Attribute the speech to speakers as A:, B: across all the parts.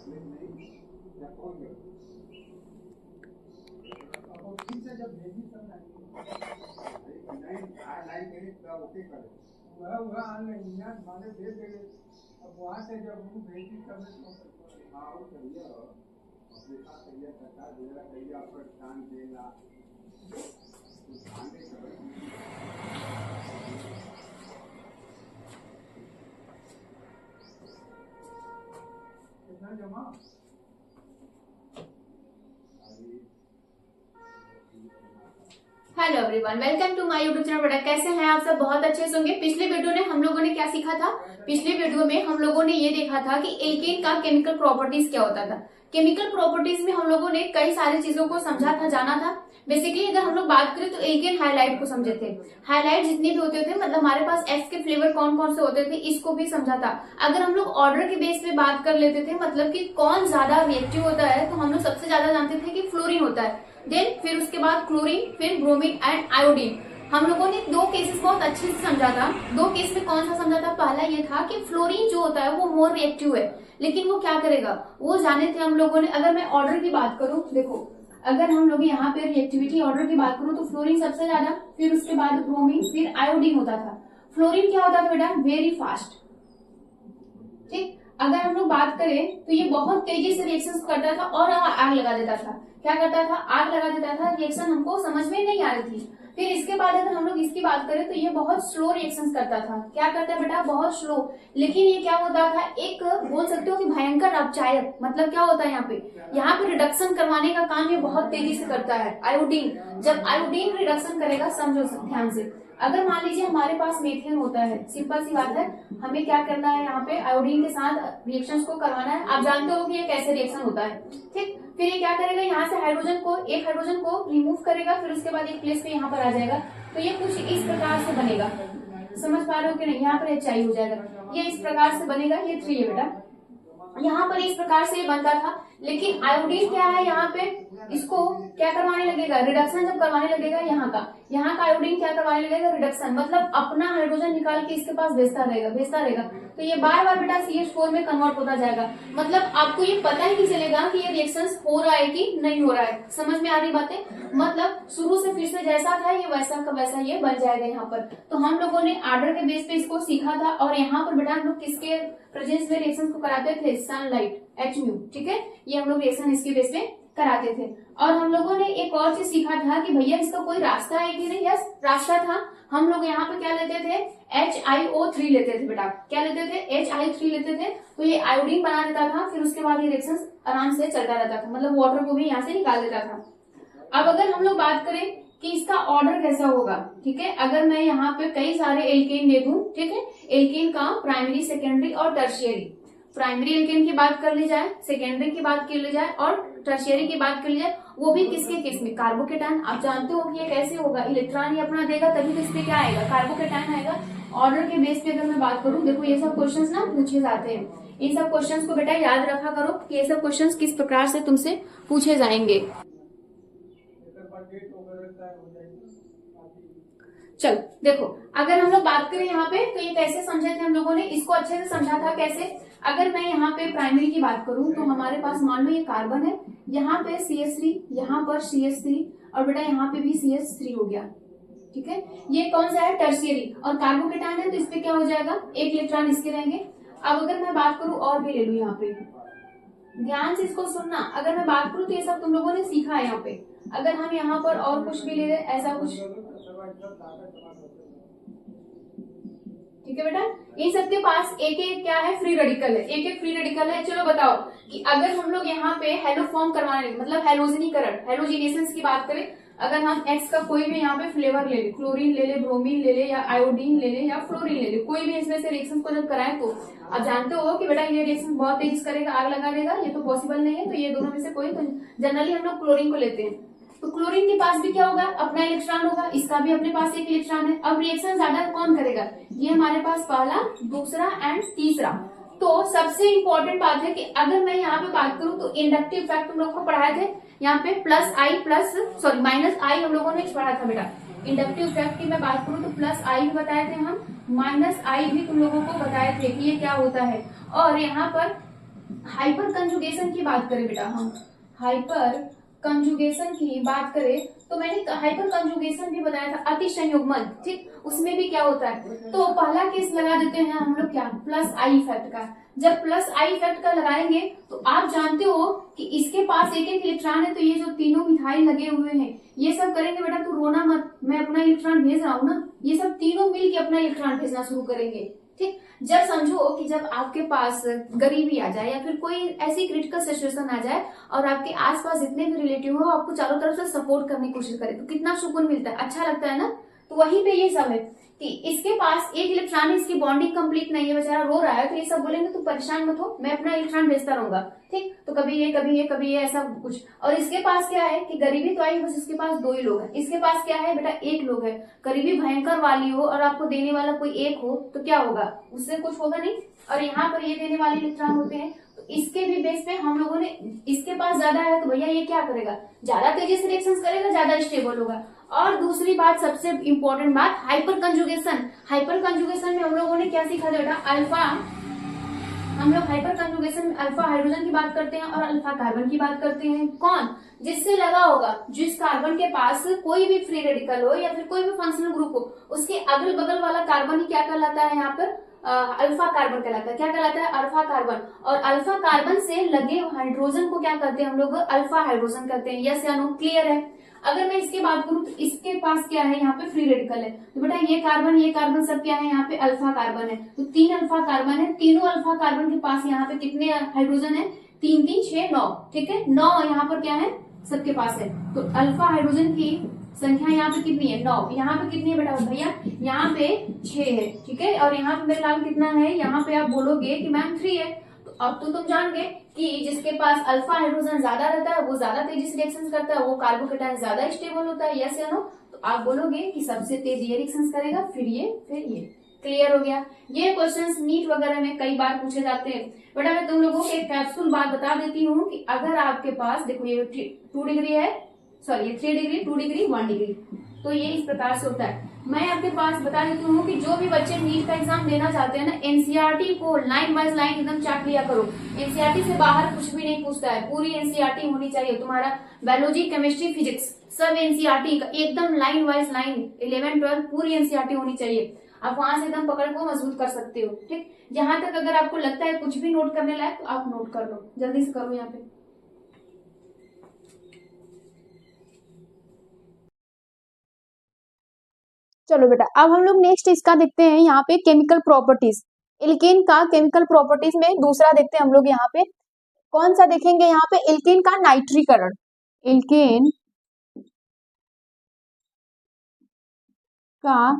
A: वह ऑनलाइन माने दे देंगे। अब वहाँ से जब हम भेजी तब हाँ वो करिए अपने साथ करिए सरकार देगा करिए आपको ध्यान देगा कितना जमा
B: hello everyone, welcome to my YouTube channel product. कैसे हैं आप सब? बहुत अच्छे से होंगे। पिछले वीडियो में हम लोगों ने क्या सीखा था? पिछले वीडियो में हम लोगों ने ये देखा था कि एल्केन का केमिकल प्रॉपर्टीज क्या होता था। केमिकल प्रॉपर्टीज में हम लोगों ने कई सारी चीजों को समझा था, जाना था। बेसिकली अगर हम लोग बात करें तो एल्केन हाइलाइट को समझे थे। हाइलाइट जितने भी होते थे, मतलब हमारे पास एस के फ्लेवर कौन कौन से होते थे, इसको भी समझा था। अगर हम लोग ऑर्डर के बेस पे बात कर लेते थे, मतलब कि कौन ज्यादा रिएक्टिव होता है, तो हम लोग सबसे ज्यादा जानते थे कि फ्लोरीन होता है। देन फिर उसके बाद क्लोरीन, फिर ब्रोमीन एंड आयोडीन। हम लोगों ने दो केसेस बहुत अच्छे से समझा था। दो केस में कौन सा समझा था? पहला ये था कि फ्लोरीन जो होता है वो मोर रिएक्टिव है, लेकिन वो क्या करेगा वो जाने थे हम लोगों ने। अगर मैं ऑर्डर की बात करूं, देखो अगर हम लोग यहाँ पे रिएक्टिविटी ऑर्डर की बात करूं तो फ्लोरीन सबसे ज्यादा, फिर उसके बाद ब्रोमीन, फिर आयोडीन होता था। फ्लोरीन क्या होता था बेटा? Very fast. ठीक, अगर हम लोग बात करें तो ये बहुत तेजी से रिएक्शन करता था और आग लगा देता था। क्या करता था? आग लगा देता था। रिएक्शन हमको समझ में नहीं आ रही थी। फिर इसके बाद अगर हम लोग इसकी बात करें तो ये बहुत स्लो रिएक्शंस करता था। क्या करता है बेटा? बहुत स्लो। लेकिन ये क्या होता था, एक बोल सकते हो कि भयंकर अपचायक। मतलब क्या होता है यहाँ पे रिडक्शन करवाने का काम ये बहुत तेजी से करता है। आयोडीन, जब आयोडीन रिडक्शन करेगा, समझो ध्यान से, अगर मान लीजिए हमारे पास मीथेन होता है, सिंपल सी बात है, हमें क्या करना है, यहाँ पे आयोडीन के साथ रिएक्शंस को करवाना है। आप जानते हो कि ये कैसे रिएक्शन होता है। ठीक, फिर ये क्या करेगा, यहाँ से हाइड्रोजन को, एक हाइड्रोजन को रिमूव करेगा, फिर उसके बाद एक प्लेस पे यहाँ पर आ जाएगा। तो ये कुछ इस प्रकार से बनेगा। समझ पा रहे हो कि नहीं? यहाँ पर HI हो जाएगा, ये इस प्रकार से बनेगा। ये 3 है बेटा, यहाँ पर इस प्रकार से बनता था। लेकिन आयोडीन क्या है, यहाँ पे इसको क्या करवाने लगेगा? रिडक्शन जब करवाने लगेगा, यहाँ का आयोडीन क्या करवाने लगेगा? रिडक्शन, मतलब अपना हाइड्रोजन निकाल के इसके पास भेजता रहेगा। तो ये बार बार बेटा CH4 में कन्वर्ट होता जाएगा। मतलब आपको ये पता ही नहीं चलेगा कि ये रिएक्शन हो रहा है कि नहीं हो रहा है। समझ में आ रही बातें? मतलब शुरू से फिर से जैसा था ये वैसा का वैसा ये बन जाएगा यहाँ पर। तो हम लोगों ने ऑर्डर के बेस पे इसको सीखा था। और यहाँ पर बेटा हम लोग किसके प्रेजेंस में रिएक्शन को कराते थे? Sunlight, Hμ। ठीक है, ये हम लोग रिएक्शन इसके बेस पे कराते थे। और हम लोगों ने एक और चीज सीखा था कि भैया इसका कोई रास्ता है कि नहीं। यस, रास्ता था। हम लोग यहाँ पे क्या लेते थे? HiO3 लेते थे बेटा। क्या लेते थे? HI3 लेते थे। तो ये आयोडीन बना देता था, फिर उसके बाद ये रिएक्शन आराम से चलता रहता था, मतलब वाटर को भी यहाँ से निकाल देता था। अब अगर हम लोग बात करें कि इसका ऑर्डर कैसा होगा, ठीक है, अगर मैं यहाँ पे कई सारे एल्केन दे दूं, ठीक है, एल्केन का प्राइमरी, सेकेंडरी और टर्शियरी। प्राइमरी एल्केन की बात कर ली जाए, सेकेंडरी की बात कर ली जाए और टर्शियरी की बात कर ली जाए, वो भी किसके केस में? कार्बोकेटायन। आप जानते हो कि ये कैसे होगा? इलेक्ट्रॉन ही अपना देगा तभी तो इस पे क्या आएगा? कार्बोकेटायन आएगा। ऑर्डर के बेस पे अगर मैं बात करूं, देखो ये सब क्वेश्चंस ना पूछे जाते हैं। इन सब क्वेश्चंस को बेटा याद रखा करो कि ये सब क्वेश्चंस किस प्रकार से तुमसे पूछे जाएंगे। चलो देखो, अगर हम लोग बात करें यहाँ पे तो ये कैसे समझे थे हम लोगों ने, इसको अच्छे से समझा था। कैसे? अगर मैं यहाँ पे प्राइमरी की बात करूं तो हमारे पास मान लो ये कार्बन है, यहाँ पे CH3, यहाँ पर CH3 और बेटा यहाँ पे भी CH3 हो गया। ठीक है, ये कौन सा है? टर्शियरी। और कार्बोकेटायन है तो इस पे क्या हो जाएगा? एक इलेक्ट्रॉन इसके रहेंगे। अब अगर मैं बात करूं और भी ले लू, यहाँ पे ध्यान से इसको सुनना। अगर मैं बात करूं तो ये सब तुम लोगों ने सीखा है यहाँ पे। अगर हम यहाँ पर और कुछ भी ले रहे, ऐसा कुछ, ठीक है बेटा, इन सबके पास एक एक क्या है? फ्री रेडिकल है, एक एक फ्री रेडिकल है। चलो बताओ कि अगर हम लोग यहाँ पे हेलो फॉर्म करवाने, मतलब हेलोजिनीकरण, हेलोजिनेशन की बात करें, अगर हम X का कोई भी यहाँ पे फ्लेवर ले ले, क्लोरीन ले ले, ब्रोमीन ले ले, या आयोडीन ले ले, या फ्लोरीन ले ले, कोई भी इसमें से रिएक्शन को जब कराए तो आप जानते हो कि बेटा ये रिएक्शन बहुत तेज करेगा, आग लगा देगा, ये तो पॉसिबल नहीं है। तो ये दोनों में से कोई, तो जनरली हम लोग क्लोरीन को लेते हैं। तो क्लोरीन के पास भी क्या होगा? अपना इलेक्ट्रॉन होगा, इसका भी अपने पास एक इलेक्ट्रॉन है। अब रिएक्शन ज्यादा कौन करेगा? ये हमारे पास पहला, दूसरा एंड तीसरा। तो सबसे इंपॉर्टेंट बात है कि अगर मैं यहाँ पे बात करूं तो इंडक्टिव इफेक्ट तुम लोग को पढ़ाए थे, यहाँ पे माइनस आई हम लोगों ने पढ़ा था बेटा। इंडक्टिव इफेक्ट की मैं बात करूं तो +I भी बताए थे हम, -I भी तुम लोगों को बताए थे कि ये क्या होता है। और यहाँ पर हाइपर कंजुगेशन की बात करें बेटा, हम हाइपर कंजुगेशन की बात करें तो मैंने हाइपर कंजुगेशन भी बताया था, अति संयुग्मन, ठीक, उसमें भी क्या होता है, तो पहला केस लगा देते हैं हम लोग क्या, प्लस आई इफेक्ट का। जब प्लस आई इफेक्ट का लगाएंगे तो आप जानते हो कि इसके पास एक एक इलेक्ट्रॉन है, तो ये जो तीनों मिथाइल लगे हुए हैं ये सब करेंगे बेटा, तू रोना मत, मैं अपना इलेक्ट्रॉन भेज रहा हूँ ना, ये सब तीनों मिलके अपना इलेक्ट्रॉन भेजना शुरू करेंगे, ठीक। जब समझो कि जब आपके पास गरीबी आ जाए या फिर कोई ऐसी क्रिटिकल सिचुएशन आ जाए और आपके आसपास जितने भी रिलेटिव हो आपको चारों तरफ से सपोर्ट करने की कोशिश करे, तो कितना सुकून मिलता है, अच्छा लगता है ना। तो वहीं पे ये सब है कि इसके पास एक इलेक्ट्रॉन है, इसकी बॉन्डिंग कंप्लीट नहीं है, बेचारा रो रहा है, तो ये सब बोलेंगे तू परेशान मत हो, मैं अपना इलेक्ट्रॉन भेजता रहूंगा, ठीक। तो कभी ये कभी ये कभी ये ऐसा कुछ। और इसके पास क्या है कि गरीबी तो आई, बस इसके पास 2 ही लोग हैं, इसके पास क्या है बेटा, 1 लोग है। गरीबी भयंकर वाली हो और आपको देने वाला कोई एक हो तो क्या होगा, उससे कुछ होगा नहीं। और यहाँ पर ये देने वाले इलेक्ट्रॉन होते हैं, तो इसके भी बेस पे हम लोगों ने, इसके पास ज्यादा है तो भैया ये क्या करेगा, ज्यादा तेजी से रिएक्शंस करेगा, ज्यादा स्टेबल होगा। और दूसरी बात, सबसे इंपॉर्टेंट बात, हाइपर कंजुगेशन। हाइपर कंजुगेशन में हम लोगों ने क्या सीखा था बेटा, अल्फा, हम लोग हाइपर कंजुगेशन में अल्फा हाइड्रोजन की बात करते हैं और अल्फा कार्बन की बात करते हैं। कौन, जिससे लगा होगा, जिस कार्बन के पास कोई भी फ्री रेडिकल हो या फिर कोई भी फंक्शनल ग्रुप हो, उसके अगल बगल वाला कार्बन ही क्या कहलाता है, यहाँ पर अल्फा कार्बन कहलाता है। क्या कहलाता है, अल्फा कार्बन। और अल्फा कार्बन से लगे हाइड्रोजन को क्या कहते हैं हम लोग, अल्फा हाइड्रोजन कहते हैं। यस या नो, क्लियर है। अगर मैं इसकी बात करूं तो इसके पास क्या है, यहाँ पे फ्री रेडिकल है, तो बेटा ये कार्बन सब क्या है, यहाँ पे अल्फा कार्बन है, तो 3 अल्फा कार्बन है। तीनों अल्फा कार्बन के पास यहाँ पे कितने हाइड्रोजन है, 3 3 6 9, ठीक है, 9 यहाँ पर क्या है, सबके पास है। तो अल्फा हाइड्रोजन की संख्या यहाँ पे कितनी है, 9। यहाँ पे कितनी है बेटा भैया, यहाँ पे 6 है, ठीक है। और यहाँ पे मेरे लाल कितना है, यहाँ पे आप बोलोगे कि मैम 3 है। तो अब तो तुम जान गए कि जिसके पास अल्फा हाइड्रोजन ज्यादा रहता है वो ज्यादा तेजी से रिएक्शन करता है, वो कार्बोकेटायन ज्यादा स्टेबल होता है। यस या नो, तो आप बोलोगे कि सबसे तेज ये रिएक्शन करेगा, फिर ये। क्लियर हो गया। ये क्वेश्चंस नीट वगैरह में कई बार पूछे जाते हैं। बेटा मैं तुम लोगों को एक कैप्सूल बात बता देती हूँ कि अगर आपके पास, देखो ये 2 डिग्री है, सॉरी ये 3 डिग्री, 2 डिग्री, 1 डिग्री, तो ये इस प्रकार से होता है। मैं आपके पास बता देती हूँ कि जो भी बच्चे नीट का एग्जाम देना चाहते हैं ना, एनसीईआरटी को लाइन बाय लाइन एकदम चाट लिया करो। एनसीईआरटी से बाहर कुछ भी नहीं पूछता है, पूरी एनसीईआरटी होनी चाहिए। तुम्हारा बायोलॉजी, केमिस्ट्री, फिजिक्स सब एनसीईआरटी का एकदम लाइन वाइज लाइन, 11 12 पूरी एनसीईआरटी होनी चाहिए। आप वहां से एकदम पकड़ को मजबूत कर सकते हो, ठीक। जहां तक अगर आपको लगता है कुछ भी नोट करने लायक तो आप नोट कर लो, जल्दी से करो यहाँ पे। चलो बेटा अब हम लोग नेक्स्ट इसका देखते हैं, यहाँ पे केमिकल प्रॉपर्टीज, एल्केन का केमिकल प्रॉपर्टीज में दूसरा देखते हैं हम लोग। यहाँ पे कौन सा देखेंगे, यहाँ पे एल्केन का नाइट्रीकरण, एल्केन का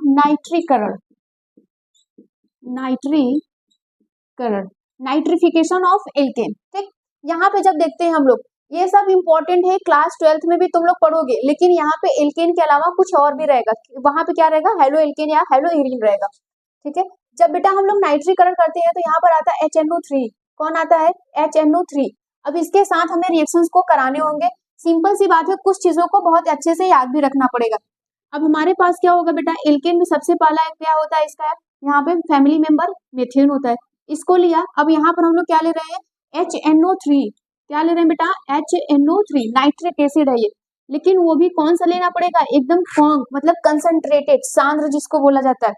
B: नाइट्रीकरण, नाइट्रिफिकेशन ऑफ एल्केन, ठीक। यहाँ पे जब देखते हैं हम लोग, ये सब इंपॉर्टेंट है, क्लास 12th में भी तुम लोग पढ़ोगे, लेकिन यहाँ पे एल्केन के अलावा कुछ और भी रहेगा। वहां पे क्या रहेगा, हेलो एल्केन या हेलो एरीन रहेगा, ठीक है। जब बेटा हम लोग नाइट्रीकरण करते हैं तो यहाँ पर आता है HNO3। कौन आता है, HNO3। अब इसके साथ हमें रिएक्शंस को कराने होंगे। सिंपल सी बात है, कुछ चीजों को बहुत अच्छे से याद भी रखना पड़ेगा। अब हमारे पास क्या होगा बेटा, एल्केन में सबसे पहला क्या होता है इसका, यहाँ पे फैमिली मेंबर मेथेन होता है, इसको लिया। अब यहाँ पर हम लोग क्या ले रहे हैं, HNO3, क्या ले रहे हैं बेटा, HNO3, नाइट्रिक एसिड है ये, लेकिन वो भी कौन सा लेना पड़ेगा, एकदम स्ट्रॉन्ग, मतलब कंसंट्रेटेड, सांद्र जिसको बोला जाता है।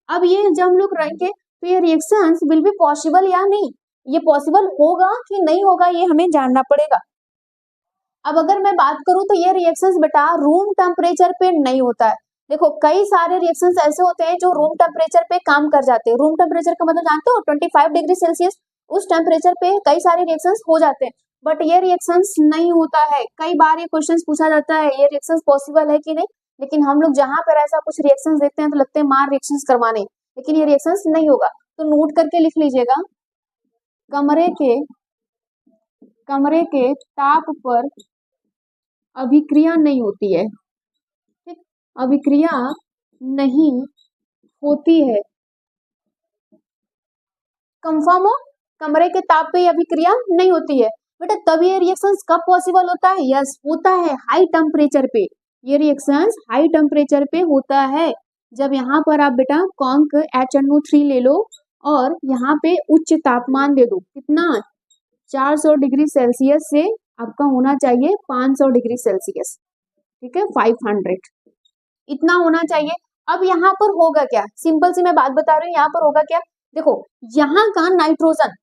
B: अब ये जब हम लोग रहेंगे तो ये रिएक्शंस विल बी पॉसिबल या नहीं, ये पॉसिबल होगा कि नहीं होगा, ये हमें जानना पड़ेगा। अब अगर मैं बात करूं तो ये रिएक्शंस बेटा रूम टेम्परेचर पे नहीं होता है। देखो कई सारे रिएक्शंस ऐसे होते हैं जो रूम टेम्परेचर पे काम कर जाते हैं। रूम टेम्परेचर का मतलब जानते हो, 25 डिग्री सेल्सियस, उस टेम्परेचर पे कई सारे रिएक्शंस हो जाते हैं, बट ये रिएक्शंस नहीं होता है। कई बार ये क्वेश्चन पूछा जाता है ये रिएक्शंस पॉसिबल है कि नहीं, लेकिन हम लोग जहां पर ऐसा कुछ रिएक्शंस देखते हैं तो लगते हैं मार रिएक्शंस करवाने, लेकिन ये रिएक्शंस नहीं होगा। तो नोट करके लिख लीजिएगा, कमरे के ताप पर अभिक्रिया नहीं होती है, ठीक, अभिक्रिया नहीं होती है। कंफर्म हो, कमरे के ताप पे अभिक्रिया नहीं होती है बेटा। तब ये रिएक्शंस कब पॉसिबल होता है, यस होता है हाई टेम्परेचर पे। ये रिएक्शंस हाई टेम्परेचर पे होता है, जब यहाँ पर आप बेटा कॉन्क HNO3 ले लो और यहाँ पे उच्च तापमान दे दो, कितना 400 डिग्री सेल्सियस से आपका होना चाहिए 500 डिग्री सेल्सियस, ठीक है, 500 इतना होना चाहिए। अब यहाँ पर होगा क्या, सिंपल सी मैं बात बता रही हूँ, यहाँ पर होगा क्या, देखो यहाँ का नाइट्रोजन,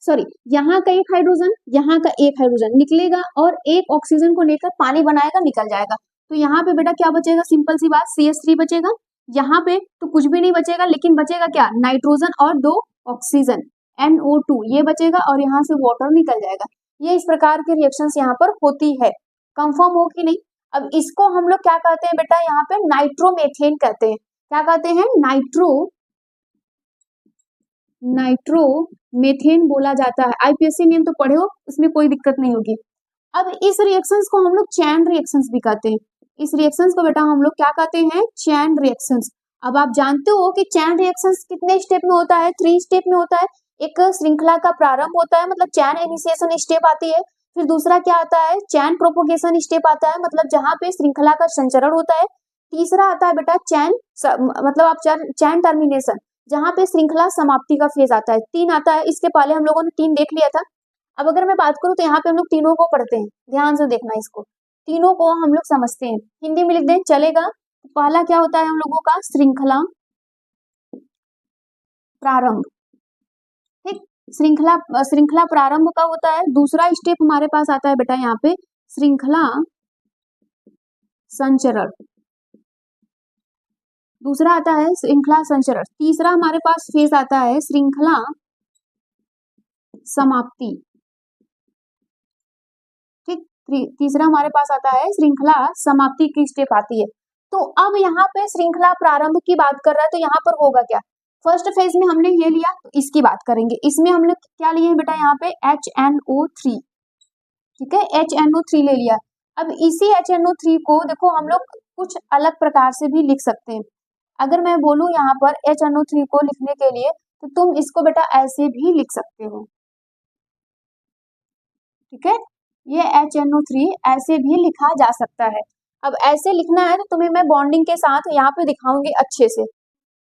B: सॉरी यहाँ का एक हाइड्रोजन, यहाँ का एक हाइड्रोजन निकलेगा और एक ऑक्सीजन को लेकर पानी बनाएगा, निकल जाएगा। तो यहाँ पे बेटा क्या बचेगा, सिंपल सी बात, CH3 बचेगा। यहाँ पे तो कुछ भी नहीं बचेगा, लेकिन बचेगा क्या, नाइट्रोजन और 2 ऑक्सीजन, NO2 ये बचेगा और यहाँ से वाटर निकल जाएगा। ये इस प्रकार के रिएक्शंस यहाँ पर होती है। कंफर्म हो कि नहीं। अब इसको हम लोग क्या कहते हैं बेटा, यहाँ पे नाइट्रोमेथेन कहते हैं। क्या कहते हैं, नाइट्रोमेथेन बोला जाता है। IPSC नेम तो पढ़े हो, उसमें कोई दिक्कत नहीं होगी। अब इस रिएक्शंस को हम लोग चैन रिएक्शंस भी कहते हैं। इस रिएक्शंस को बेटा हम लोग क्या कहते हैं, चैन रिएक्शंस। अब आप जानते हो कि चैन रिएक्शंस कितने स्टेप में होता है, 3 स्टेप में होता है। एक श्रृंखला का प्रारंभ होता है, मतलब चैन इनिशिएशन स्टेप आती है। फिर दूसरा क्या आता है, चैन प्रोपोगेशन स्टेप आता है, मतलब जहां पे श्रृंखला का संचरण होता है। तीसरा आता है बेटा चैन मतलब आप चैन टर्मिनेशन, जहां पे श्रृंखला समाप्ति का फेज आता है। 3 आता है, इसके पहले हम लोगों ने 3 देख लिया था। अब अगर मैं बात करूं तो यहाँ पे हम लोग तीनों को पढ़ते हैं, ध्यान से देखना, इसको तीनों को हम लोग समझते हैं। हिंदी में लिख दें चलेगा। पहला क्या होता है हम लोगों का, श्रृंखला प्रारंभ, ठीक, श्रृंखला प्रारंभ का होता है। दूसरा स्टेप हमारे पास आता है बेटा यहाँ पे श्रृंखला संचरण, दूसरा आता है श्रृंखला संचरण। तीसरा हमारे पास फेज आता है श्रृंखला समाप्ति, ठीक, तीसरा हमारे पास आता है श्रृंखला समाप्ति की स्टेप आती है। तो अब यहाँ पे श्रृंखला प्रारंभ की बात कर रहा है, तो यहाँ पर होगा क्या, फर्स्ट फेज में हमने ये लिया, तो इसकी बात करेंगे। इसमें हमने क्या लिए हैं बेटा, यहाँ पे HNO3, ठीक है, HNO3 ले लिया। अब इसी HNO3 को देखो हम लोग कुछ अलग प्रकार से भी लिख सकते हैं। अगर मैं बोलूं यहाँ पर HNO3 को लिखने के लिए, तो तुम इसको बेटा ऐसे भी लिख सकते हो, ठीक है, ये HNO3 ऐसे भी लिखा जा सकता है। अब ऐसे लिखना है तो तुम्हें मैं बॉन्डिंग के साथ यहाँ पे दिखाऊंगी अच्छे से,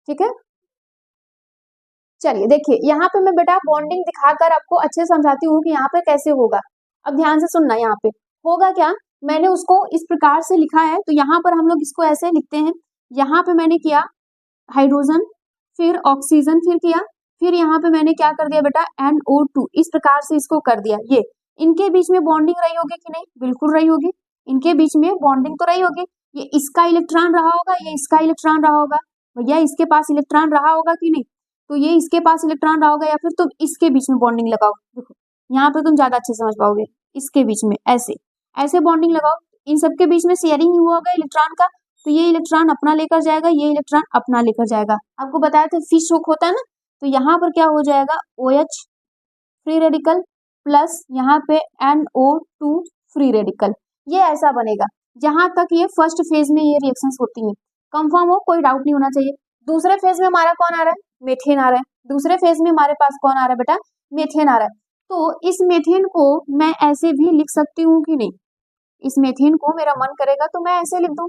B: ठीक है। चलिए देखिए, यहाँ पे मैं बेटा बॉन्डिंग दिखाकर आपको अच्छे से समझाती हूँ कि यहाँ पे कैसे होगा। अब ध्यान से सुनना, यहाँ पे होगा क्या, मैंने उसको इस प्रकार से लिखा है, तो यहाँ पर हम लोग इसको ऐसे लिखते हैं। यहाँ पे मैंने किया हाइड्रोजन, फिर ऑक्सीजन, फिर किया, फिर यहाँ पे मैंने क्या कर दिया बेटा, NO2, इस प्रकार से इसको कर दिया। ये इनके बीच में बॉन्डिंग रही होगी कि नहीं, बिल्कुल रही होगी, इनके बीच में बॉन्डिंग तो रही होगी। ये इसका इलेक्ट्रॉन रहा होगा, ये इसका इलेक्ट्रॉन रहा होगा, भैया इसके पास इलेक्ट्रॉन रहा होगा कि नहीं, तो ये इसके पास इलेक्ट्रॉन रहा होगा, या फिर तुम इसके बीच में बॉन्डिंग लगाओ। देखो यहाँ पे तुम ज्यादा अच्छे समझ पाओगे, इसके बीच में ऐसे ऐसे बॉन्डिंग लगाओ, इन सबके बीच में शेयरिंग हुआ होगा इलेक्ट्रॉन का, तो ये इलेक्ट्रॉन अपना लेकर जाएगा, ये इलेक्ट्रॉन अपना लेकर जाएगा। आपको बताया था फिश हुक होता है ना, तो यहाँ पर क्या हो जाएगा, OH फ्री रेडिकल प्लस यहाँ पे NO2 फ्री रेडिकल, ये ऐसा बनेगा। जहां तक ये फर्स्ट फेज में ये रिएक्शंस होती हैं, कंफर्म हो, कोई डाउट नहीं होना चाहिए। दूसरे फेज में हमारा कौन आ रहा है, मेथेन आ रहा है। दूसरे फेज में हमारे पास कौन आ रहा है बेटा, मेथेन आ रहा है। तो इस मेथेन को मैं ऐसे भी लिख सकती हूँ कि नहीं, इस मेथेन को मेरा मन करेगा तो मैं ऐसे लिख दूं,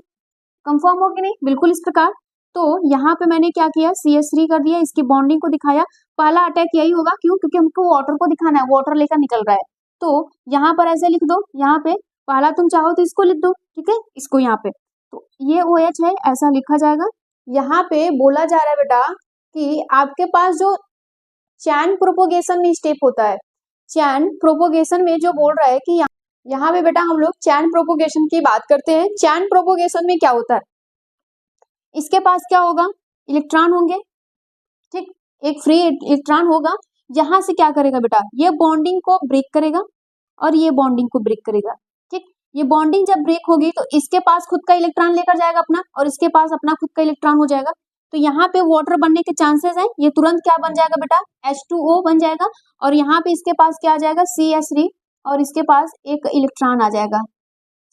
B: कंफर्म हो कि नहीं, बिल्कुल इस प्रकार। तो यहाँ पे मैंने क्या किया, CH3 कर दिया, इसकी बॉन्डिंग को दिखाया। पहला अटैक यही होगा, क्यों, क्योंकि हमको वाटर को दिखाना है, वाटर लेकर निकल रहा है। तो यहाँ पर ऐसे लिख दो, यहाँ पे पहला तुम चाहो तो इसको लिख दो, ठीक है, इसको यहाँ पे, तो ये OH है, ऐसा लिखा जाएगा। यहाँ पे बोला जा रहा है बेटा कि आपके पास जो चैन प्रोपोगेशन में स्टेप होता है, चैन प्रोपोगेशन में जो बोल रहा है कि यहाँ पे बेटा हम लोग चैन प्रोपोगेशन की बात करते हैं। चैन प्रोपोगेशन में क्या होता है, इसके पास क्या होगा, इलेक्ट्रॉन होंगे, ठीक, एक फ्री इलेक्ट्रॉन होगा। यहाँ से क्या करेगा बेटा, ये बॉन्डिंग को ब्रेक करेगा और ये बॉन्डिंग को ब्रेक करेगा, ठीक। ये बॉन्डिंग जब ब्रेक होगी तो इसके पास खुद का इलेक्ट्रॉन लेकर जाएगा अपना, और इसके पास अपना खुद का इलेक्ट्रॉन हो जाएगा। तो यहाँ पे वाटर बनने के चांसेस हैं, ये तुरंत क्या बन जाएगा बेटा, H2O बन जाएगा, और यहाँ पे इसके पास क्या आ जाएगा, CH3, और इसके पास एक इलेक्ट्रॉन आ जाएगा।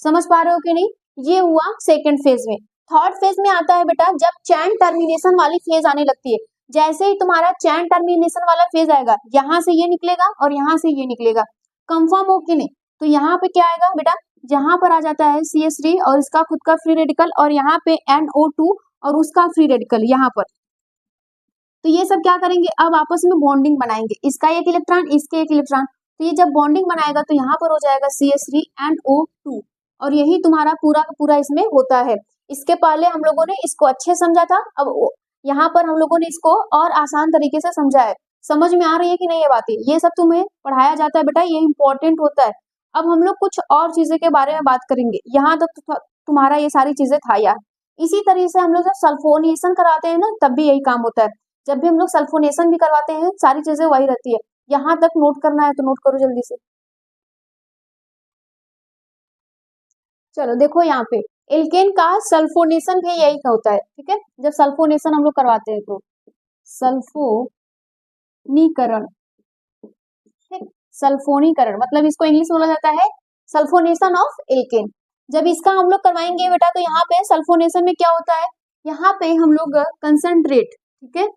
B: समझ पा रहे हो कि नहीं, ये हुआ सेकेंड फेज में। थर्ड फेज में आता है बेटा जब चैन टर्मिनेशन वाली फेज आने लगती है। जैसे ही तुम्हारा चैन टर्मिनेशन वाला फेज आएगा, यहाँ से ये निकलेगा और यहाँ से ये निकलेगा, कंफर्म हो कि नहीं। तो यहाँ पे क्या आएगा बेटा, जहां पर आ जाता है CH3 और इसका खुद का फ्री रेडिकल, और यहाँ पे NO2 और उसका फ्री रेडिकल यहाँ पर। तो ये सब क्या करेंगे, अब आपस में बॉन्डिंग बनाएंगे, इसका एक इलेक्ट्रॉन, इसके एक इलेक्ट्रॉन, तो ये जब बॉन्डिंग बनाएगा तो यहाँ पर हो जाएगा CH3 and O2, और यही तुम्हारा पूरा का पूरा इसमें होता है। इसके पहले हम लोगों ने इसको अच्छे समझा था, अब यहाँ पर हम लोगों ने इसको और आसान तरीके से समझा है। समझ में आ रही है कि नहीं ये बातें? ये सब तुम्हें पढ़ाया जाता है बेटा, ये इंपॉर्टेंट होता है। अब हम लोग कुछ और चीजें के बारे में बात करेंगे। यहाँ तक तो तुम्हारा ये सारी चीजें था यार। इसी तरीके से हम लोग जब सल्फोनेशन कराते हैं ना, तब भी यही काम होता है। जब भी हम लोग सल्फोनेशन भी करवाते हैं, सारी चीजें वही रहती है। यहाँ तक नोट करना है तो नोट करो जल्दी से। चलो देखो यहाँ पे एल्केन का सल्फोनेशन भी यही का होता है, ठीक है। जब सल्फोनेशन हम लोग करवाते हैं तो सल्फोनीकरण, ठीक, सल्फोनीकरण मतलब इसको इंग्लिश में बोला जाता है सल्फोनेशन ऑफ एल्केन। जब इसका हम लोग करवाएंगे बेटा तो यहाँ पे सल्फोनेशन में क्या होता है, यहाँ पे हम लोग कंसंट्रेट, ठीक है,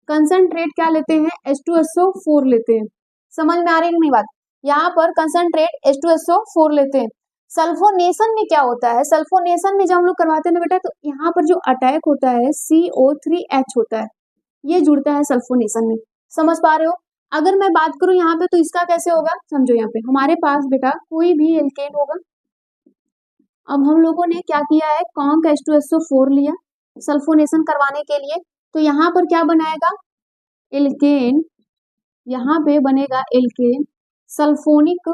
B: कंसंट्रेट क्या लेते हैं, H2SO4 लेते हैं। समझ में आ रही है नहीं बात? यहाँ पर कंसंट्रेट H2SO4 लेते हैं। सल्फोनेशन में क्या होता है, सल्फोनेशन में जब हम लोग करवाते हैं ना बेटा, तो यहाँ पर जो अटैक होता है CO3H होता है, ये जुड़ता है सल्फोनेशन में। समझ पा रहे हो? अगर मैं बात करूं यहाँ पे तो इसका कैसे होगा, समझो। यहाँ पे हमारे पास बेटा कोई भी एल्केन होगा। अब हम लोगों ने क्या किया है, कॉन्क H2SO4 लिया सल्फोनेशन करवाने के लिए, तो यहाँ पर क्या बनाएगा, एल्केन, यहाँ पे बनेगा एल्केन, सल्फोनिक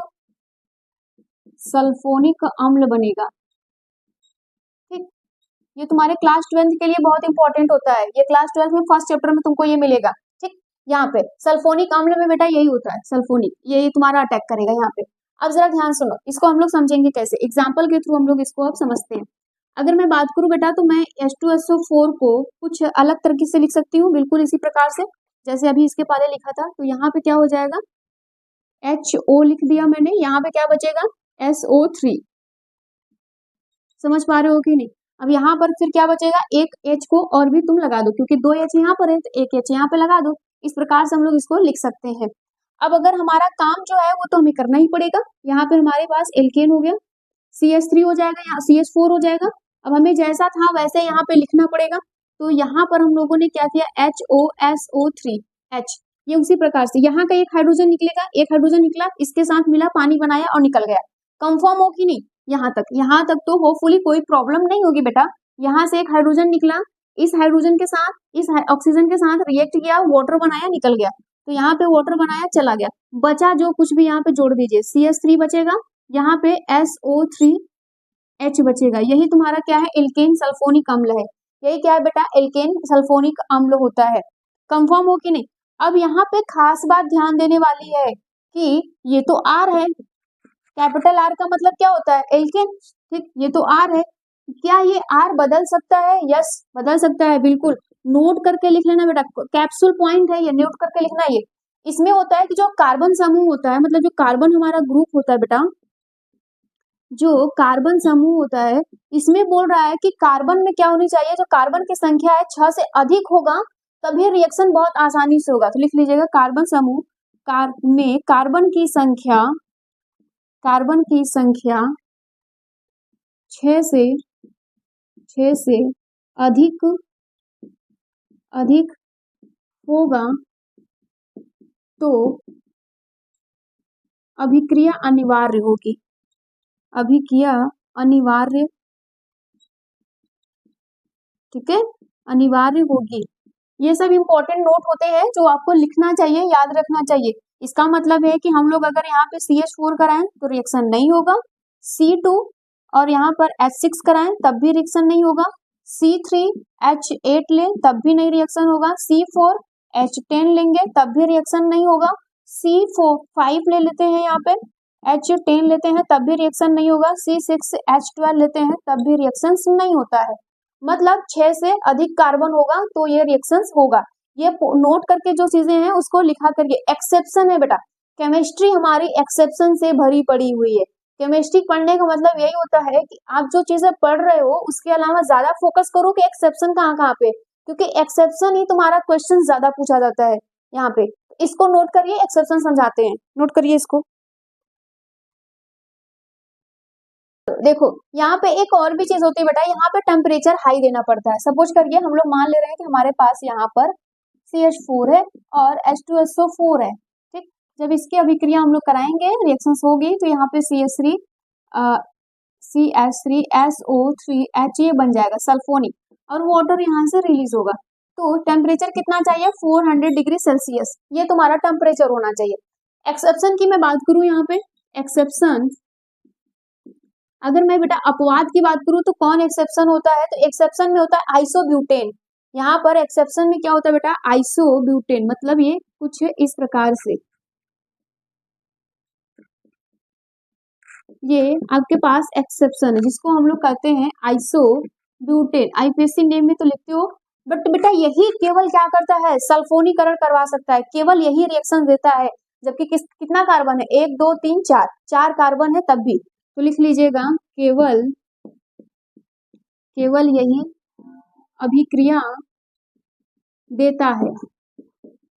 B: अम्ल बनेगा, ठीक। ये तुम्हारे क्लास 12th के लिए बहुत इंपॉर्टेंट होता है। ये क्लास 12th में फर्स्ट चैप्टर में तुमको ये मिलेगा, ठीक। यहाँ पे सल्फोनिक अम्ल में बेटा यही होता है, सल्फोनिक, ये तुम्हारा अटैक करेगा यहाँ पे। अब जरा ध्यान सुनो, इसको हम लोग समझेंगे कैसे, एग्जाम्पल के थ्रू हम लोग इसको अब समझते हैं। अगर मैं बात करूं बेटा तो मैं H2SO4 को कुछ अलग तरीके से लिख सकती हूँ, बिल्कुल इसी प्रकार से जैसे अभी इसके पहले लिखा था। तो यहाँ पे क्या हो जाएगा, HO लिख दिया मैंने, यहाँ पे क्या बचेगा, SO3। समझ पा रहे हो कि नहीं? अब यहाँ पर फिर क्या बचेगा, एक H को और भी तुम लगा दो, क्योंकि 2 H यहाँ पर है तो एक H यहाँ पे लगा दो। इस प्रकार से हम लोग इसको लिख सकते हैं। अब अगर हमारा काम जो है वो तो हमें करना ही पड़ेगा। यहाँ पे हमारे पास एल्केन हो गया, CH3 हो जाएगा, यहाँ CH4 हो जाएगा। अब हमें जैसा था वैसे यहाँ पे लिखना पड़ेगा। तो यहाँ पर हम लोगों ने क्या किया, HOSO3H, ये उसी प्रकार से यहाँ का एक हाइड्रोजन निकलेगा, एक हाइड्रोजन निकला, इसके साथ मिला, पानी बनाया और निकल गया। कंफर्म हो कि नहीं? यहाँ तक तो होपफुली कोई प्रॉब्लम नहीं होगी बेटा। यहाँ से एक हाइड्रोजन निकला, इस हाइड्रोजन के साथ, इस ऑक्सीजन के साथ रिएक्ट किया, वाटर बनाया, निकल गया। तो यहाँ पे वाटर बनाया, चला गया, बचा जो कुछ भी यहाँ पे जोड़ दीजिए, CH3 बचेगा, यहाँ पे SO3H बचेगा। यही तुम्हारा क्या है, एल्केन सल्फोनिक अम्ल है। यही क्या है बेटा, एल्केन सल्फोनिक अम्ल होता है। कंफर्म हो कि नहीं? अब यहाँ पे खास बात ध्यान देने वाली है कि ये तो R है, कैपिटल R का मतलब क्या होता है, एल्केन, ठीक। ये तो R है, क्या ये R बदल सकता है? यस, बदल सकता है, बिल्कुल। नोट करके लिख लेना बेटा, कैप्सूल पॉइंट है ये, नोट करके लिखना। ये इसमें होता है कि जो कार्बन समूह होता है, मतलब जो कार्बन हमारा ग्रुप होता है बेटा, जो कार्बन समूह होता है, इसमें बोल रहा है कि कार्बन में क्या होनी चाहिए, जो कार्बन की संख्या है 6 से अधिक होगा, तभी रिएक्शन बहुत आसानी से होगा। तो लिख लीजिएगा, कार्बन समूह में कार्बन की संख्या 6 से अधिक होगा तो अभिक्रिया अनिवार्य होगी, अभिक्रिया अनिवार्य, ठीक है, अनिवार्य होगी। ये सब इंपॉर्टेंट नोट होते हैं जो आपको लिखना चाहिए, याद रखना चाहिए। इसका मतलब है कि हम लोग अगर यहाँ पे CH4 कराएं तो रिएक्शन नहीं होगा, C2 और यहाँ पर H6 कराएं तब भी रिएक्शन नहीं होगा, C3H8 लें तब भी नहीं रिएक्शन होगा, C4H10 लेंगे तब भी रिएक्शन नहीं होगा, C5 ले लेते हैं, यहाँ पे H10 लेते हैं तब भी रिएक्शन नहीं होगा, C6H12 लेते हैं तब भी रिएक्शन नहीं होता है। मतलब 6 से अधिक कार्बन होगा तो ये रिएक्शंस होगा। ये नोट करके जो चीजें हैं उसको लिखा करिए। एक्सेप्शन है बेटा, केमिस्ट्री हमारी एक्सेप्शन से भरी पड़ी हुई है। केमिस्ट्री पढ़ने का मतलब यही होता है कि आप जो चीजें पढ़ रहे हो उसके अलावा ज्यादा फोकस करो कि एक्सेप्शन कहाँ कहाँ पे, क्योंकि एक्सेप्शन ही तुम्हारा क्वेश्चन ज्यादा पूछा जाता है यहाँ पे। इसको नोट करिए, एक्सेप्शन समझाते हैं, नोट करिए इसको। देखो यहाँ पे एक और भी चीज होती है बेटा, यहाँ पे टेम्परेचर हाई देना पड़ता है। सपोज करिए हम लोग मान ले रहे हैं कि हमारे पास यहाँ पर CH4 है और H2SO4 है, ठीक। जब इसकी अभिक्रिया हम लोग कराएंगे, रिएक्शंस होगी, तो यहाँ पे CH3SO3H बन जाएगा सल्फोनिक, और वाटर यहाँ से रिलीज होगा। तो टेम्परेचर कितना चाहिए? 400 डिग्री सेल्सियस, ये तुम्हारा टेम्परेचर होना चाहिए। एक्सेप्शन की मैं बात करूं, यहाँ पे एक्सेप्शन, अगर मैं बेटा अपवाद की बात करूं तो कौन एक्सेप्शन होता है? तो एक्सेप्शन में होता है आइसोब्यूटेन। यहाँ पर एक्सेप्शन में क्या होता है बेटा? आइसोब्यूटेन, मतलब ये कुछ इस प्रकार से, ये आपके पास एक्सेप्शन है जिसको हम लोग कहते हैं आइसोब्यूटेन। आईपीएससी नेम में तो लिखते हो, बट बेटा यही केवल क्या करता है? सल्फोनीकरण करवा सकता है, केवल यही रिएक्शन देता है। जबकि कितना कार्बन है? 1 2 3 4, 4 कार्बन है तब भी। तो लिख लीजिएगा केवल यही अभिक्रिया देता है,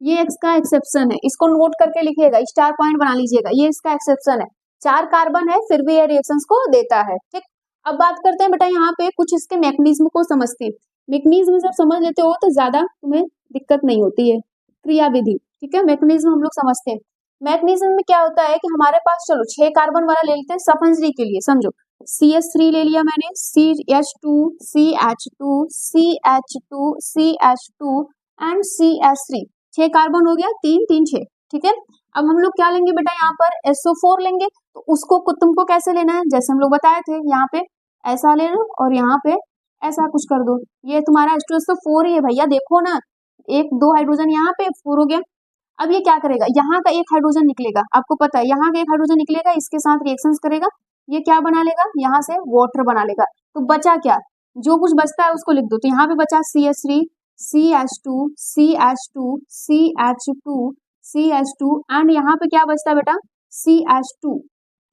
B: ये इसका एक्सेप्शन है। इसको नोट करके लिखिएगा, स्टार पॉइंट बना लीजिएगा, ये इसका एक्सेप्शन है। 4 कार्बन है फिर भी ये रिएक्शंस को देता है। ठीक, अब बात करते हैं बेटा यहाँ पे कुछ इसके मैकेनिज्म को समझते हैं। मैकेनिज्म जब समझ लेते हो तो ज्यादा तुम्हें दिक्कत नहीं होती है। क्रियाविधि, ठीक है, मैकेनिज्म हम लोग समझते हैं। मैकेनिज्म में क्या होता है कि हमारे पास, चलो 6 कार्बन वाला ले लेते हैं सफनजरी के लिए, समझो। CH3 ले लिया मैंने, CH2 CH2 CH2 CH2 and CH3, 6 carbon हो गया, 3 3 6। ठीक है, अब हम लोग क्या लेंगे बेटा? यहाँ पर SO4 लेंगे। तो उसको तुमको कैसे लेना है? जैसे हम लोग बताए थे, यहाँ पे ऐसा ले लो और यहाँ पे ऐसा कुछ कर दो। ये तुम्हारा H2SO4 ही है भैया, देखो ना, 1 2 हाइड्रोजन यहाँ पे 4 हो गया। अब ये क्या करेगा? यहाँ का 1 हाइड्रोजन निकलेगा, आपको पता है, यहाँ का 1 हाइड्रोजन निकलेगा, इसके साथ रिएक्शंस करेगा, ये क्या बना लेगा? यहाँ से वाटर बना लेगा। तो बचा क्या? जो कुछ बचता है उसको लिख दो। तो यहाँ पे बचा CH3 CH2 CH2 CH2 CH2 and यहाँ पे क्या बचता है बेटा? CH2।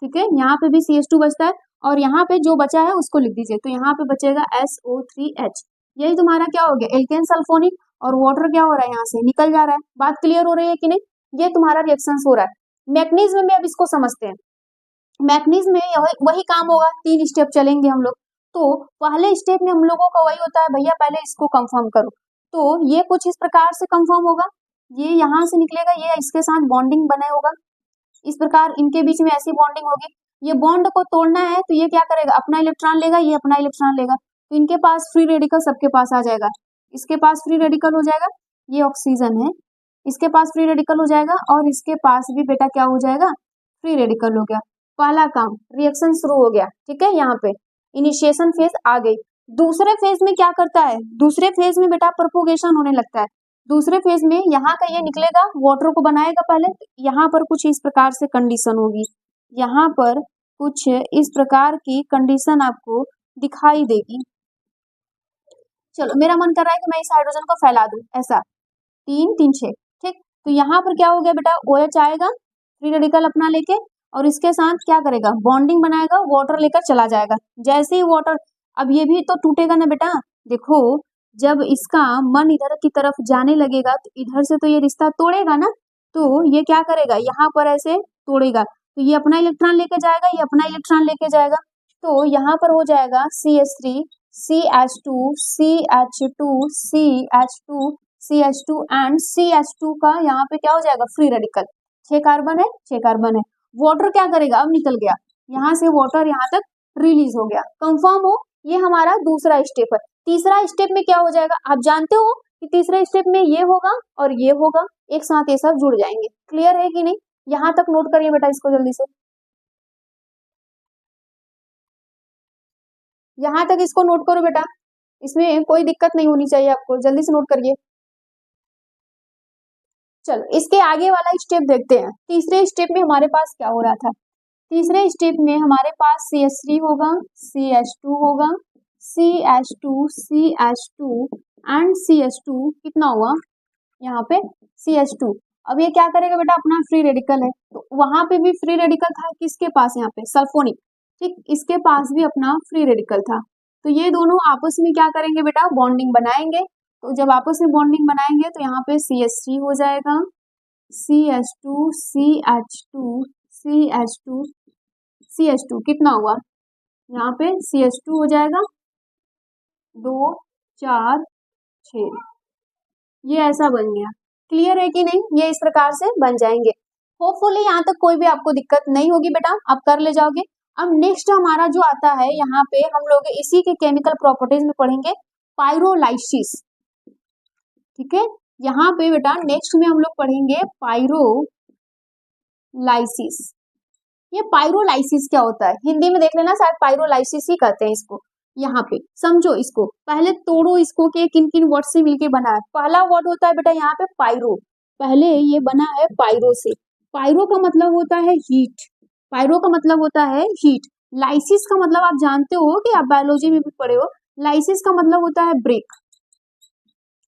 B: ठीक है, यहाँ पे भी CH2 बचता है, और यहाँ पे जो बचा है उसको लिख दीजिए। तो यहाँ पे बचेगा SO3H। यही तुम्हारा क्या हो गया? एल्केन सल्फोनिक, और वाटर क्या हो रहा है? यहाँ से निकल जा रहा है। बात क्लियर हो रही है कि नहीं? ये तुम्हारा रिएक्शंस हो रहा है। मैकेनिज्म में अब इसको समझते हैं। मैकेनिज्म में वही काम होगा, 3 स्टेप चलेंगे हम लोग। तो पहले स्टेप में हम लोगों का वही होता है, भैया पहले इसको कंफर्म करो। तो ये कुछ इस प्रकार से कंफर्म होगा, ये यहाँ से निकलेगा, ये इसके साथ बॉन्डिंग बने होगा, इस प्रकार इनके बीच में ऐसी बॉन्डिंग होगी। ये बॉन्ड को तोड़ना है तो ये क्या करेगा? अपना इलेक्ट्रॉन लेगा, ये अपना इलेक्ट्रॉन लेगा, तो इनके पास फ्री रेडिकल सबके पास आ जाएगा। इसके पास फ्री रेडिकल हो जाएगा, ये ऑक्सीजन है, इसके पास फ्री रेडिकल हो जाएगा, और इसके पास भी बेटा क्या हो जाएगा? फ्री रेडिकल हो गया। पहला काम, रिएक्शन शुरू हो गया। ठीक है, यहाँ पे इनिशिएशन फेज आ गई। दूसरे फेज में क्या करता है? दूसरे फेज में बेटा प्रोपोगेशन होने लगता है। दूसरे फेज में यहाँ का ये निकलेगा, वाटर को बनाएगा पहले। यहाँ पर कुछ इस प्रकार से कंडीशन होगी, यहाँ पर कुछ इस प्रकार की कंडीशन आपको दिखाई देगी। चलो, मेरा मन कर रहा है कि मैं इस हाइड्रोजन को फैला दूं, ऐसा 3 3 6। ठीक, तो यहाँ पर क्या हो गया बेटा? OH आएगा, फ्री रेडिकल अपना लेके, और इसके साथ क्या करेगा? बॉन्डिंग बनाएगा, वाटर लेकर चला जाएगा। जैसे ही वाटर, अब ये भी तो टूटेगा ना बेटा, देखो जब इसका मन इधर की तरफ जाने लगेगा तो इधर से तो ये रिश्ता तोड़ेगा ना, तो ये क्या करेगा? यहाँ पर ऐसे तोड़ेगा, तो ये अपना इलेक्ट्रॉन लेके जाएगा, ये अपना इलेक्ट्रॉन लेके जाएगा, तो यहाँ पर हो जाएगा CH3 CH2 CH2 CH2 CH2 and CH2 का यहाँ पे क्या हो जाएगा? Free radical. 6 कार्बन है, 6 कार्बन है। वाटर क्या करेगा? अब निकल गया, यहाँ से वाटर यहाँ तक रिलीज हो गया। कंफर्म हो? ये हमारा दूसरा स्टेप है। तीसरा स्टेप में क्या हो जाएगा? आप जानते हो कि तीसरे स्टेप में ये होगा और ये होगा, एक साथ ये सब जुड़ जाएंगे। क्लियर है कि नहीं? यहाँ तक नोट करिए बेटा इसको जल्दी से, यहाँ तक इसको नोट करो बेटा, इसमें कोई दिक्कत नहीं होनी चाहिए आपको, जल्दी से नोट करिए। चलो, इसके आगे वाला स्टेप देखते हैं। तीसरे स्टेप में हमारे पास क्या हो रहा था? तीसरे स्टेप में हमारे पास CH3 होगा, CH2 होगा, CH2 CH2 एंड CH2 कितना हुआ? यहाँ पे CH2। अब ये क्या करेगा बेटा? अपना फ्री रेडिकल है, तो वहां पे भी फ्री रेडिकल था, किसके पास? यहाँ पे सल्फोनिक। ठीक, इसके पास भी अपना फ्री रेडिकल था, तो ये दोनों आपस में क्या करेंगे बेटा? बॉन्डिंग बनाएंगे। तो जब आपस में बॉन्डिंग बनाएंगे तो यहाँ पे CH3 हो जाएगा, CH2 CH2 CH2 CH2 कितना हुआ? यहाँ पे CH2 हो जाएगा 2 4 6, ये ऐसा बन गया। क्लियर है कि नहीं? ये इस प्रकार से बन जाएंगे। होपफुली यहाँ तक कोई भी आपको दिक्कत नहीं होगी बेटा, आप कर ले जाओगे। अब नेक्स्ट हमारा जो आता है यहाँ पे हम लोग इसी के केमिकल प्रॉपर्टीज में पढ़ेंगे पायरोलाइसिस। ठीक है, यहाँ पे बेटा नेक्स्ट में हम लोग पढ़ेंगे पायरोलाइसिस। ये पायरोलाइसिस क्या होता है हिंदी में देख लेना, शायद पायरोलाइसिस ही कहते हैं इसको। यहाँ पे समझो इसको, पहले तोड़ो इसको कि किन किन वर्ड से मिलके बना है। पहला वर्ड होता है बेटा यहाँ पे पायरो, पहले ये बना है पायरो से। पायरो का मतलब होता है हीट, पायरो का मतलब होता है हीट। लाइसिस का मतलब आप जानते हो कि आप बायोलॉजी में भी पढ़े हो, लाइसिस का मतलब होता है ब्रेक,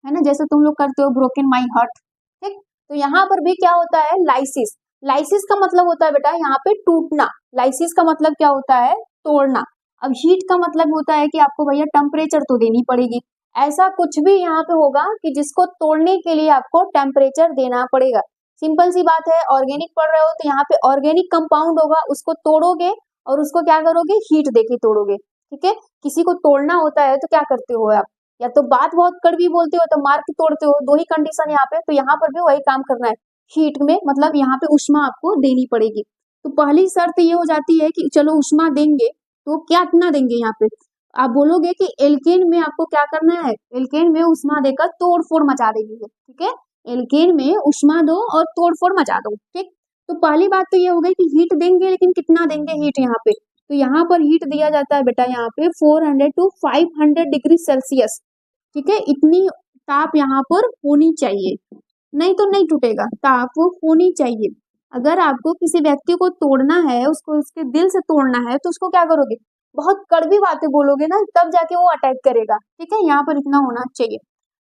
B: है ना, जैसे तुम लोग करते हो ब्रोकन माई हार्ट। ठीक, तो यहाँ पर भी क्या होता है लाइसिस। लाइसिस का मतलब होता है बेटा यहाँ पे टूटना, लाइसिस का मतलब क्या होता है तोड़ना। अब हीट का मतलब होता है कि आपको भैया टेम्परेचर तो देनी पड़ेगी। ऐसा कुछ भी यहाँ पे होगा कि जिसको तोड़ने के लिए आपको टेम्परेचर देना पड़ेगा। सिंपल सी बात है, ऑर्गेनिक पढ़ रहे हो तो यहाँ पे ऑर्गेनिक कंपाउंड होगा, उसको तोड़ोगे और उसको क्या करोगे हीट देके तोड़ोगे। ठीक है, किसी को तोड़ना होता है तो क्या करते हो आप, या तो बात बहुत कड़वी बोलते हो तो मार के तोड़ते हो, दो ही कंडीशन यहाँ पे। तो यहाँ पर भी वही काम करना है, हीट में मतलब यहाँ पे उष्मा आपको देनी पड़ेगी। तो पहली शर्त ये हो जाती है कि चलो उष्मा देंगे तो क्या इतना देंगे, यहाँ पे आप बोलोगे कि एल्केन में आपको क्या करना है, एल्केन में उष्मा देकर तोड़ फोड़ मचा देगी। ठीक है, एल्केन में उष्मा दो और तोड़ फोड़ मचा दो। ठीक, तो पहली बात तो ये हो गई कि हीट देंगे, लेकिन कितना देंगे हीट यहाँ पे। तो यहाँ पर हीट दिया जाता है बेटा यहाँ पे 400 to 500 डिग्री सेल्सियस। ठीक है, इतनी ताप यहाँ पर होनी चाहिए, नहीं तो नहीं टूटेगा, ताप होनी चाहिए। अगर आपको किसी व्यक्ति को तोड़ना है, उसको उसके दिल से तोड़ना है, तो उसको क्या करोगे, बहुत कड़वी बातें बोलोगे ना, तब जाके वो अटैक करेगा। ठीक है, यहाँ पर इतना होना चाहिए।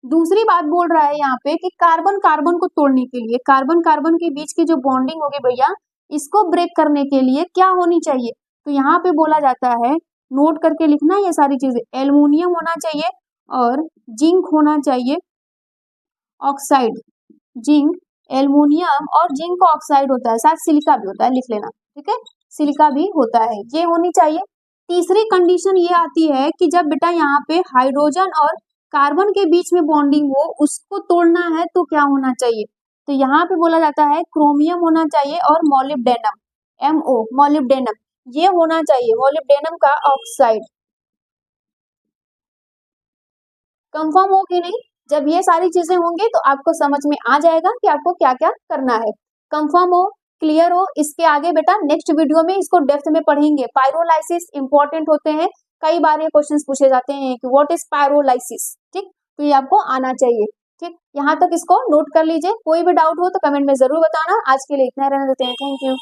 B: दूसरी बात बोल रहा है यहाँ पे कि कार्बन कार्बन को तोड़ने के लिए, कार्बन कार्बन के बीच की जो बॉन्डिंग होगी भैया, इसको ब्रेक करने के लिए क्या होनी चाहिए। तो यहाँ पे बोला जाता है, नोट करके लिखना ये सारी चीजें, एल्युमिनियम होना चाहिए और जिंक होना चाहिए ऑक्साइड। जिंक, एल्युमिनियम और जिंक ऑक्साइड होता है, साथ सिलिका भी होता है, लिख लेना। ठीक है, सिलिका भी होता है, ये होनी चाहिए। तीसरी कंडीशन ये आती है कि जब बेटा यहाँ पे हाइड्रोजन और कार्बन के बीच में बॉन्डिंग हो, उसको तोड़ना है तो क्या होना चाहिए। तो यहाँ पे बोला जाता है क्रोमियम होना चाहिए और मोलिब्डेनम, MO मोलिब्डेनम, ये होना चाहिए, मोलिब्डेनम का ऑक्साइड। कंफर्म हो कि नहीं, जब ये सारी चीजें होंगी तो आपको समझ में आ जाएगा कि आपको क्या क्या करना है। कंफर्म हो, क्लियर हो। इसके आगे बेटा नेक्स्ट वीडियो में इसको डेप्थ में पढ़ेंगे। पायरोलाइसिस इंपॉर्टेंट होते हैं, कई बार ये क्वेश्चंस पूछे जाते हैं कि व्हाट इज पायरोलाइसिस। ठीक, तो ये आपको आना चाहिए। ठीक, यहाँ तक इसको नोट कर लीजिए। कोई भी डाउट हो तो कमेंट में जरूर बताना। आज के लिए इतना रहने देते हैं, थैंक यू।